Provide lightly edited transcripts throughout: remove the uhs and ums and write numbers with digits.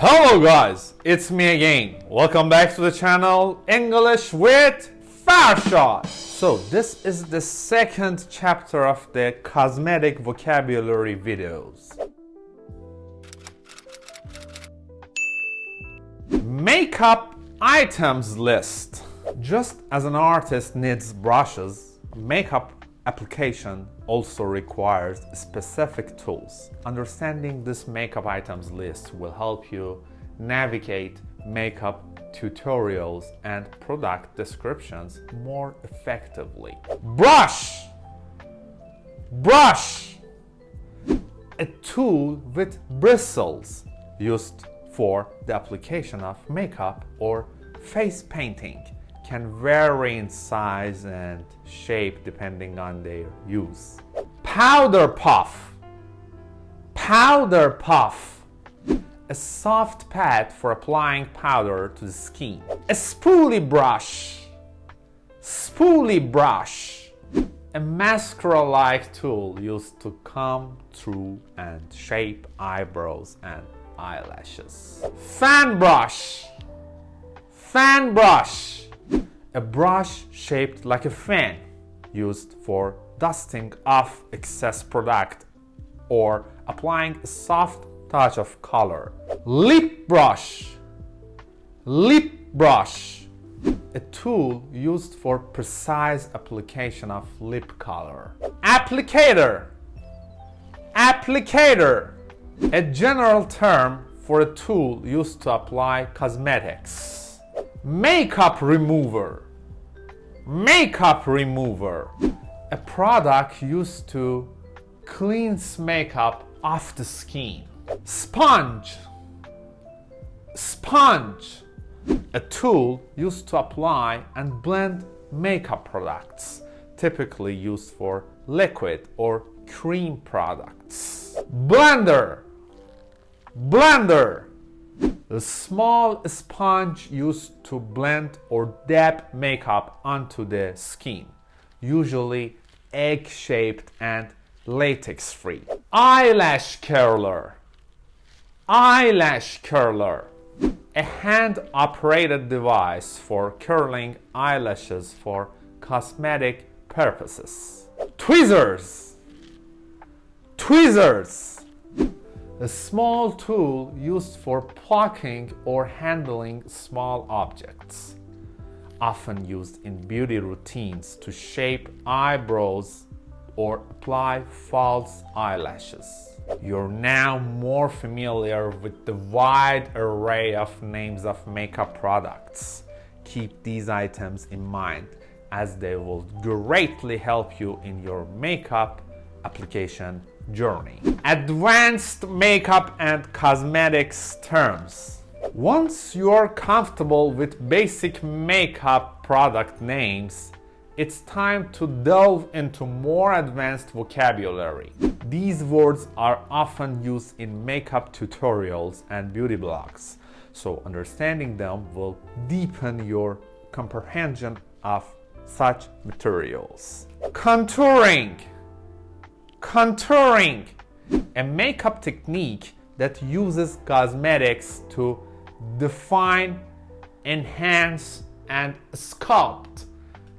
Hello guys, it's me again. Welcome back to the channel English with Farshad. So this is the second chapter of the cosmetic vocabulary videos. Makeup items list. Just as an artist needs brushes, makeup application also requires specific tools. Understanding this makeup items list will help you navigate makeup tutorials and product descriptions more effectively. Brush. A tool with bristles used for the application of makeup or face painting. Can vary in size and shape depending on their use. Powder puff. A soft pad for applying powder to the skin. A spoolie brush. A mascara-like tool used to comb through and shape eyebrows and eyelashes. Fan brush. A brush shaped like a fan, used for dusting off excess product or applying a soft touch of color. Lip brush. A tool used for precise application of lip color. Applicator. A general term for a tool used to apply cosmetics. Makeup remover. A product used to cleanse makeup off the skin. Sponge. A tool used to apply and blend makeup products, typically used for liquid or cream products. Blender. A small sponge used to blend or dab makeup onto the skin, usually egg-shaped and latex-free. Eyelash curler. A hand-operated device for curling eyelashes for cosmetic purposes. Tweezers. A small tool used for plucking or handling small objects, often used in beauty routines to shape eyebrows or apply false eyelashes. You're now more familiar with the wide array of names of makeup products. Keep these items in mind as they will greatly help you in your makeup application journey. Advanced makeup and cosmetics terms. Once you're comfortable with basic makeup product names, it's time to delve into more advanced vocabulary. These words are often used in makeup tutorials and beauty blogs, so understanding them will deepen your comprehension of such materials. Contouring. A makeup technique that uses cosmetics to define, enhance, and sculpt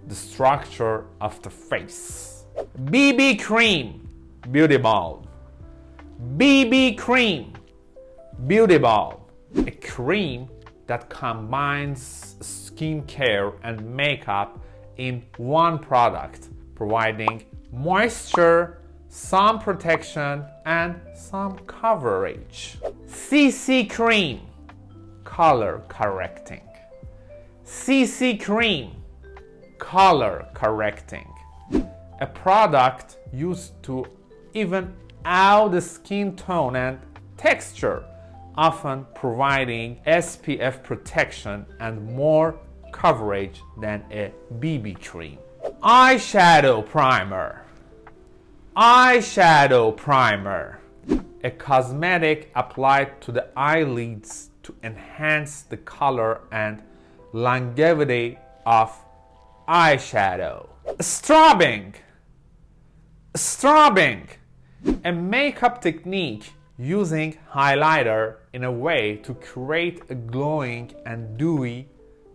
the structure of the face. BB cream, beauty balm. A cream that combines skincare and makeup in one product, providing moisture, some protection, and some coverage. CC cream, color correcting. A product used to even out the skin tone and texture, often providing SPF protection and more coverage than a BB cream. Eyeshadow primer. A cosmetic applied to the eyelids to enhance the color and longevity of eyeshadow. Strobing. A makeup technique using highlighter in a way to create a glowing and dewy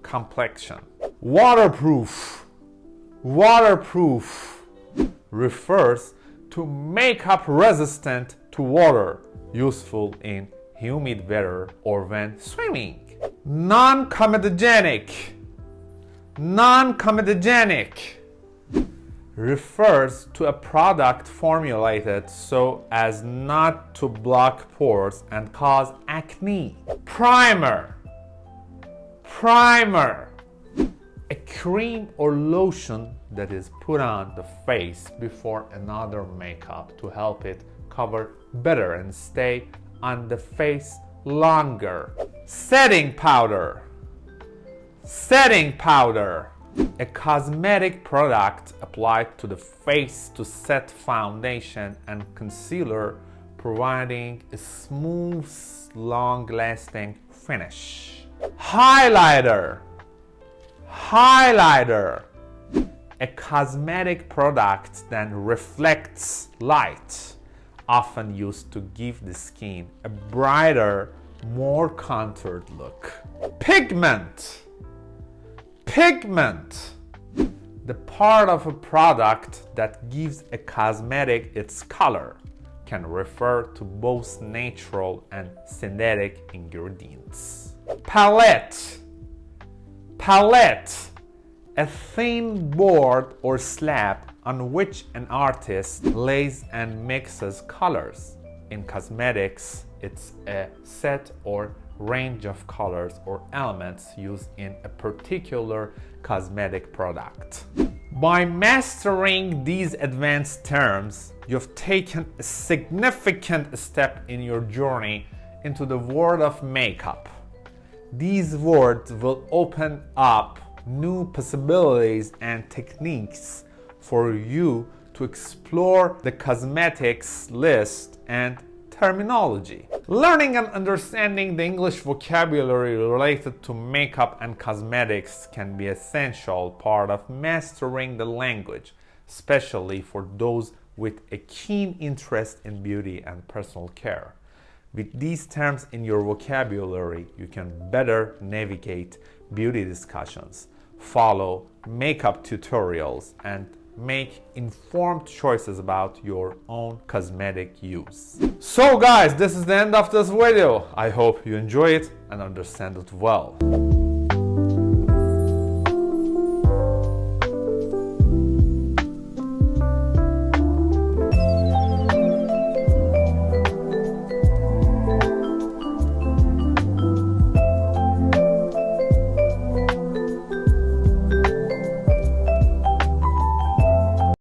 complexion. Waterproof. Waterproof refers to makeup resistant to water, useful in humid weather or when swimming. Non-comedogenic. Non-comedogenic refers to a product formulated so as not to block pores and cause acne. Primer. Primer. A cream or lotion that is put on the face before another makeup to help it cover better and stay on the face longer. Setting powder. Setting powder. A cosmetic product applied to the face to set foundation and concealer, providing a smooth, long-lasting finish. Highlighter. Highlighter. A cosmetic product that reflects light, often used to give the skin a brighter, more contoured look. Pigment. Pigment. The part of a product that gives a cosmetic its color, can refer to both natural and synthetic ingredients. Palette. Palette. A thin board or slab on which an artist lays and mixes colors. In cosmetics, it's a set or range of colors or elements used in a particular cosmetic product. By mastering these advanced terms, you've taken a significant step in your journey into the world of makeup. These words will open up new possibilities and techniques for you to explore the cosmetics list and terminology. Learning and understanding the English vocabulary related to makeup and cosmetics can be an essential part of mastering the language, especially for those with a keen interest in beauty and personal care. With these terms in your vocabulary, you can better navigate beauty discussions, follow makeup tutorials, and make informed choices about your own cosmetic use. So guys, this is the end of this video. I hope you enjoy it and understand it well.